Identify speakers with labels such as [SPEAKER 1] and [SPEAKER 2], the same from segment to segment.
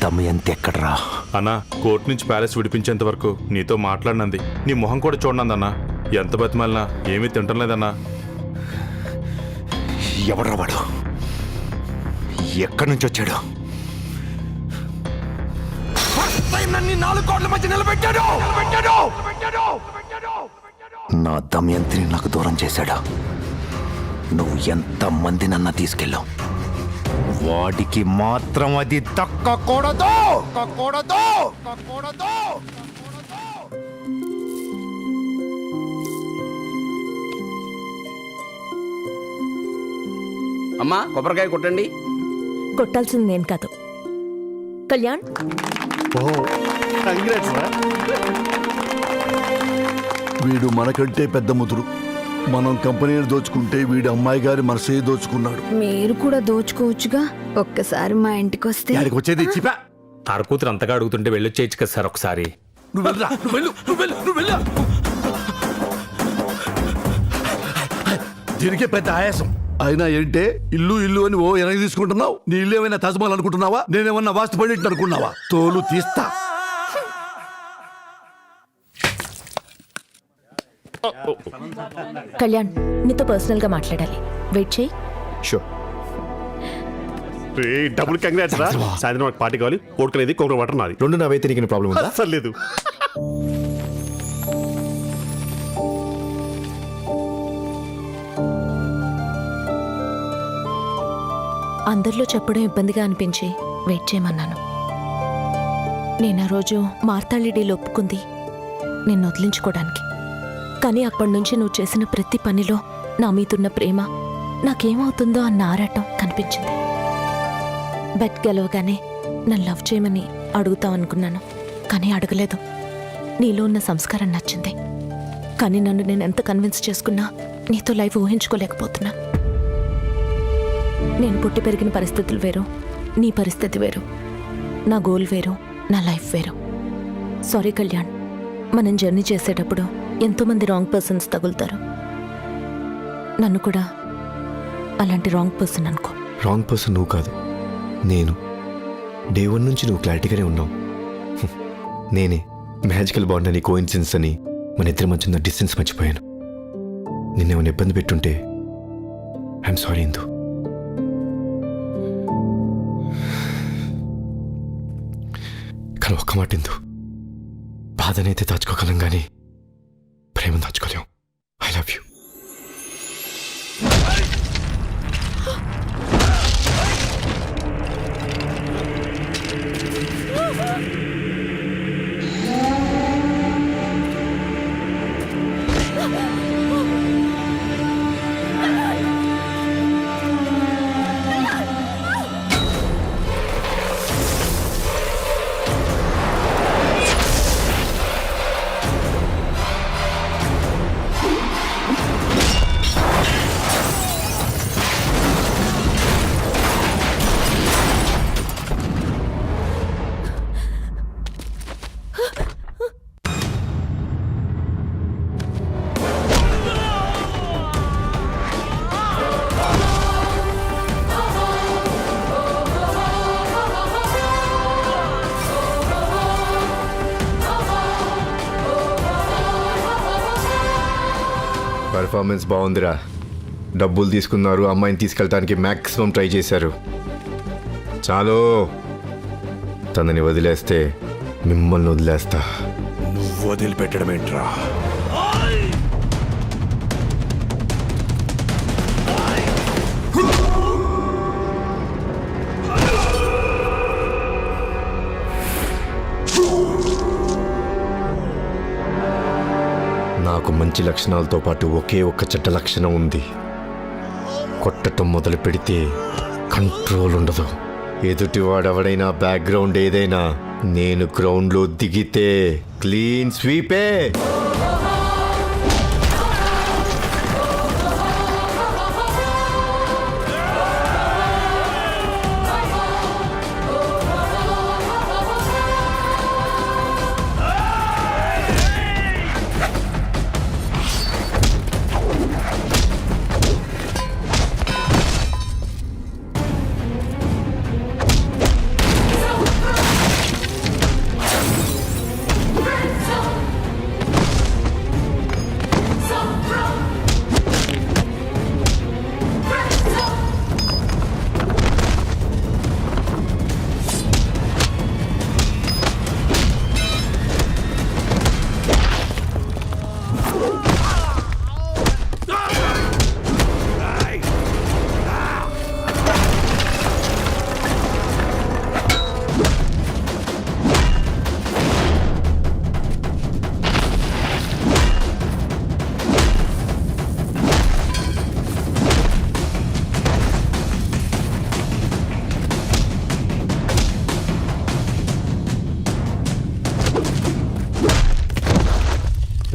[SPEAKER 1] దమయంతి ఎక్కడ్రా?
[SPEAKER 2] అన్నా, కోర్టు నుంచి ప్యాలెస్ విడిపించేంత వరకు నీతో మాట్లాడినంది, నీ మొహం కూడా చూడనందన్నా. ఎంత బతిమాలినా ఏమీ తింటలేదన్నా.
[SPEAKER 1] ఎవడ్రా వాడు? ఎక్కడి నుంచి వచ్చాడు? 4 కోట్ల మధ్య నిలబెట్టాడు. నా దమయంతిని నాకు దూరం చేశాడు. నువ్వు ఎంత మందినన్నా తీసుకెళ్ళావు, వాడికి మాత్రం అది దక్కకూడదు.
[SPEAKER 3] అమ్మా, కొబ్బరికాయ కొట్టండి.
[SPEAKER 4] కొట్టాల్సింది నేను కాదు, కళ్యాణ్.
[SPEAKER 5] వీడు మనకంటే పెద్ద ముదురు. మనం కంపెనీని దోచుకుంటే వీడి అమ్మాయి గారి మనసే దోచుకున్నాడు.
[SPEAKER 6] మీరు కూడా దోచుకోవచ్చుగా. ఒక్కసారి మా ఇంటికి వస్తే.
[SPEAKER 5] వచ్చేది చిపా.
[SPEAKER 7] కూతురు అంతగా అడుగుతుంటే వెళ్ళొచ్చేయచ్చు కదా సార్ ఒకసారి.
[SPEAKER 5] దీనికే పెద్ద ఆయాసం. అయినా ఏంటే ఇల్లు ఇల్లు అని వెనక్కి తీసుకుంటున్నావు? నీ ఇల్లు ఏమైనా తాజ్మహల్ అనుకుంటున్నావా? నేనేమన్నా వాస్తు పండిట్ అనుకున్నావా? తోలు తీస్తా.
[SPEAKER 4] కళ్యాణ్, నీతో పర్సనల్ గా మాట్లాడాలి. వెయిట్ చేయి.
[SPEAKER 8] డబుల్ కంగ్రాట్స్ రా. సాయంత్రం నాకు పార్టీ కావాలి. కోడుకునేది కోకర వాటర్ నాది.
[SPEAKER 1] 2 నావైతే నీకు ప్రాబ్లం ఉందా?
[SPEAKER 8] అసలు లేదు.
[SPEAKER 4] అందరిలో చెప్పడం ఇబ్బందిగా అనిపించి వెయిట్ చేయమన్నాను. నేను ఆ రోజు మార్తాళి డీల్ ఒప్పుకుంది నిన్ను వదిలించుకోవడానికి. కానీ అప్పటి నుంచి నువ్వు చేసిన ప్రతి పనిలో నా మీదున్న ప్రేమ, నాకేమవుతుందో అన్న ఆరాటం కనిపించింది. బెట్ గెలవగానే నన్ను లవ్ చేయమని అడుగుతావనుకున్నాను, కానీ అడగలేదు. నీలో ఉన్న సంస్కారం నచ్చింది. కానీ నన్ను నేను ఎంత కన్విన్స్ చేసుకున్నా నీతో లైఫ్ ఊహించుకోలేకపోతున్నా. నేను పుట్టి పెరిగిన పరిస్థితులు వేరు, నీ పరిస్థితి వేరు. నా గోల్ వేరు, నా లైఫ్ వేరు. సారీ కళ్యాణ్, మనం జర్నీ చేసేటప్పుడు ఎంతోమంది రాంగ్ పర్సన్స్ తగులుతారు. నన్ను కూడా అలాంటి రాంగ్ పర్సన్ అనుకో.
[SPEAKER 1] రాంగ్ పర్సన్ నువ్వు కాదు, నేను. డే 1 నుంచి నువ్వు క్లారిటీగానే ఉన్నావు. నేనే మ్యాజికల్ బాండ్ అని, కోఇన్సిడెన్స్ అని మన ఇద్దరి మధ్య ఉన్న డిస్టెన్స్ మర్చిపోయాను. నిన్నేమైనా ఇబ్బంది పెట్టుంటే ఐఎమ్ సారీ ఇందు. కానీ ఒక్క మాట ఇందు, బాధనైతే దాచుకోగలం కానీ ప్రేమ దాచుకోలేం. I love you. పర్ఫార్మెన్స్ బాగుందిరా. డబ్బులు తీసుకున్నారు, అమ్మాయిని తీసుకెళ్ళటానికి మ్యాక్సిమం ట్రై చేశారు. చాలు, తనని వదిలేస్తే మిమ్మల్ని వదిలేస్తా.
[SPEAKER 5] నువ్వు వదిలిపెట్టడం ఏంట్రా?
[SPEAKER 1] నాకు మంచి లక్షణాలతో పాటు ఒకే ఒక్క చెడ్డ లక్షణం ఉంది. కొట్టడం మొదలు పెడితే కంట్రోల్ ఉండదు. ఎదుటివాడెవడైనా బ్యాక్గ్రౌండ్ ఏదైనా, నేను గ్రౌండ్లో దిగితే క్లీన్ స్వీపే.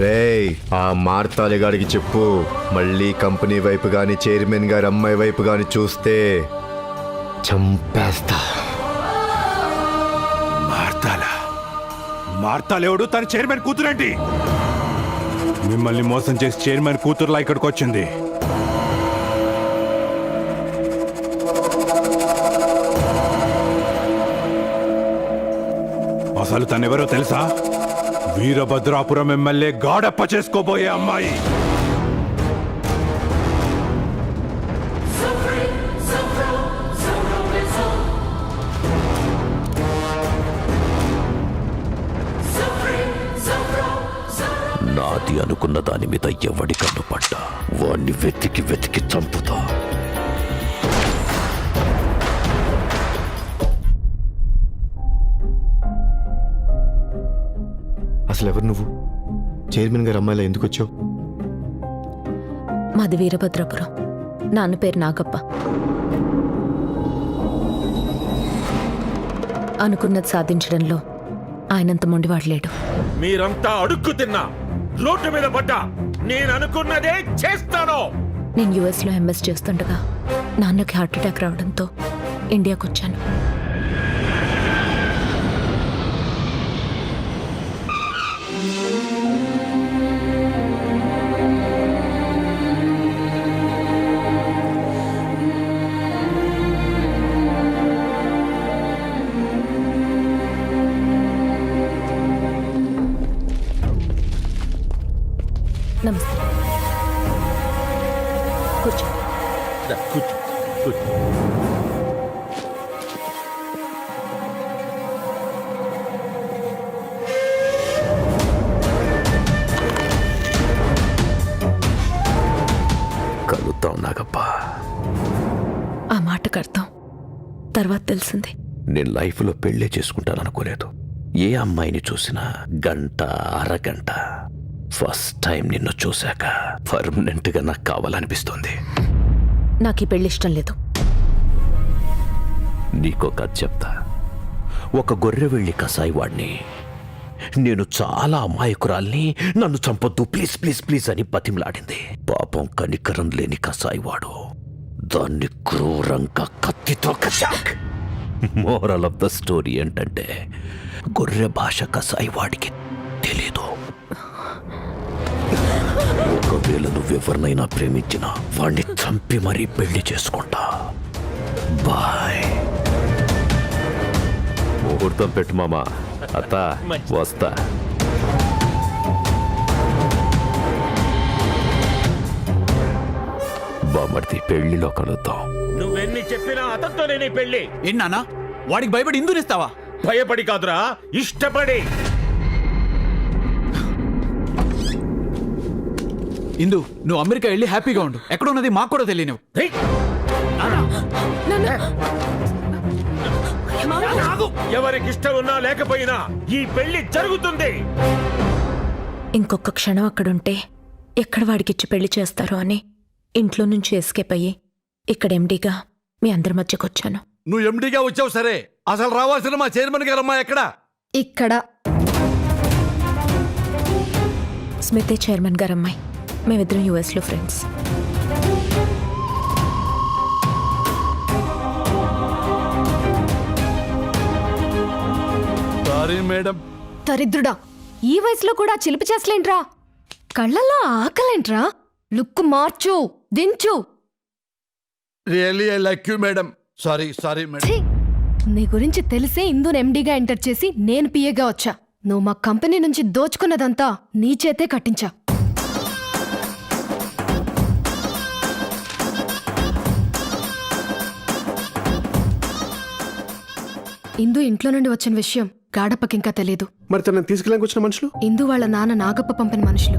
[SPEAKER 1] రేయ్ ఆ మార్తాలి గారికి చెప్పు, మళ్ళీ కంపెనీ వైపు గాని చైర్మన్ గారి అమ్మాయి వైపు గాని చూస్తే చంపేస్తా.
[SPEAKER 9] మార్తాలేవుడు తన చైర్మన్ కూతురేంటి? మిమ్మల్ని మోసం చేసి చైర్మన్ కూతురులా ఇక్కడికి వచ్చింది. అసలు తనెవరో తెలుసా? వీరభద్రాపురం ఎమ్మెల్యే గాడప్ప చేసుకోబోయే అమ్మాయి.
[SPEAKER 5] నాది అనుకున్న దాని మీద ఎవడి కన్ను పడ్డా వాణ్ణి వెతికి వెతికి చంపుతా.
[SPEAKER 1] అసలు ఎవరు నువ్వు? చైర్మన్ గారి అమ్మాయిలా ఎందుకు వచ్చావు?
[SPEAKER 4] మాది వీరభద్రపురం. నాన్న పేరు నాగప్ప. అనుకున్నది సాధించడంలో ఆయనంత మొండివాడు లేడు.
[SPEAKER 7] మీరంతా అడుక్కు తిన్నా, రోడ్డు మీద పడ్డా, నేను అనుకున్నదే చేస్తాను.
[SPEAKER 4] నేను యుఎస్లో ఎంఎస్ చేస్తుండగా నాన్నకి హార్ట్ అటాక్ రావడంతో ఇండియాకు వచ్చాను. నమస్తే. కూర్చో.
[SPEAKER 5] కలుద్దాం నాగప్ప.
[SPEAKER 4] ఆ మాటకు అర్థం తర్వాత తెలిసింది.
[SPEAKER 5] నేను లైఫ్లో పెళ్ళే చేసుకుంటాననుకోలేదు. ఏ అమ్మాయిని చూసినా గంట అరగంట. ఫస్ట్ టైం నిన్ను చూశాక పర్మనెంట్ గా నాకు కావాలనిపిస్తుంది.
[SPEAKER 4] నాకు ఈ పెళ్లి ఇష్టం లేదు.
[SPEAKER 5] నీకో కథ చెప్తా. ఒక గొర్రె వెళ్ళి కసాయి వాడిని, నేను చాలా అమాయకురాల్ని, నన్ను చంపొద్దు ప్లీజ్ ప్లీజ్ ప్లీజ్ అని బతిమలాడింది. పాపం కనికరం లేని కసాయి వాడు దాన్ని క్రూరంగా కత్తితో కచాక్. మోరల్ ఆఫ్ ద స్టోరీ ఏంటంటే గొర్రె భాష కసాయి వాడికి తెలీదు. ఒకవేళ నువ్వెవరినైనా ప్రేమించినా వాణ్ణి చంపి మరీ పెళ్లి చేసుకుంటా. బాయ్. ముహూర్తం పెట్టు మామా. అత్త వస్తా. బామర్ది పెళ్లిలో కలుద్దాం.
[SPEAKER 7] నువ్వెన్ని చెప్పినా అతనితోనే నీ పెళ్లి.
[SPEAKER 10] ఏంటన్నా వాడికి భయపడి ఇందునిస్తావా?
[SPEAKER 7] భయపడి కాదురా, ఇష్టపడి.
[SPEAKER 10] ఇందు, నువ్వు అమెరికా వెళ్ళి హ్యాపీగా ఉండు. ఎక్కడున్నది మాకు కూడా తెలియను.
[SPEAKER 7] రేయ్! ఎవరికి ఇష్టం ఉన్నా లేకపోయినా ఈ పెళ్లి జరుగుతుంది.
[SPEAKER 4] ఇంకొక క్షణం అక్కడుంటే ఎక్కడ వాడికిచ్చి పెళ్లి చేస్తారో అని ఇంట్లో నుంచి ఎస్కేప్ అయ్యి ఇక్కడ ఎండీగా మీ అందరి మధ్యకొచ్చాను.
[SPEAKER 5] నువ్వు ఎండీగా వచ్చావు సరే, అసలు రావాల్సిన మా చైర్మన్ గారు అమ్మాయి ఎక్కడ?
[SPEAKER 6] ఇక్కడ
[SPEAKER 4] స్మితే చైర్మన్ గారు అమ్మాయి. మేమిద్దరం యుఎస్లో ఫ్రెండ్స్.
[SPEAKER 5] Sorry madam.
[SPEAKER 6] దరిద్రుడా, ఈ వయసులో కూడా చిలిపి చేసలేంట్రా? కళ్ళల్లో ఆకలేంట్రా? లుక్కు మార్చు, దించు.
[SPEAKER 5] Really I like you madam. Sorry sorry madam.
[SPEAKER 6] ఛీ! నీ గురించి తెలిసే ఇందును ఎండీగా ఎంటర్ చేసి నేను పిఏగా వచ్చా. నువ్వు మా కంపెనీ నుంచి దోచుకున్నదంతా నీ చేతే కట్టించా. ఇందు ఇంట్లో నుండి వచ్చిన విషయం గాడప్పకింకా తెలీదు.
[SPEAKER 8] మరి తనని తీసుకెళ్ళడానికి వచ్చిన మనుషులు?
[SPEAKER 6] ఇందు వాళ్ళ నాన్న నాగప్ప పంపిన మనుషులు.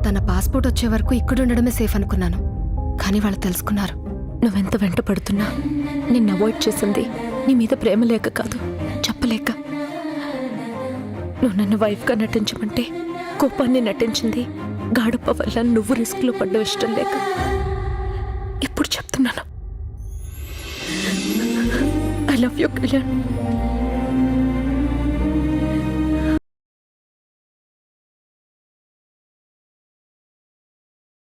[SPEAKER 6] తన పాస్పోర్ట్ వచ్చే వరకు ఇక్కడుండడమే సేఫ్ అనుకున్నాను, కానీ వాళ్ళు తెలుసుకున్నారు.
[SPEAKER 4] నువ్వెంత వెంట పడుతున్నా నిన్ను అవాయిడ్ చేసింది నీ మీద ప్రేమ లేక కాదు, చెప్పలేక. నువ్వు నన్ను వైఫ్గా నటించమంటే కోపాన్ని నటించింది గాడప్ప వల్ల నువ్వు రిస్క్లో పడ్డ ఇష్టం లేక. ఇప్పుడు చెప్తున్నాను, ఐ లవ్ యూ కళ్యాణ్.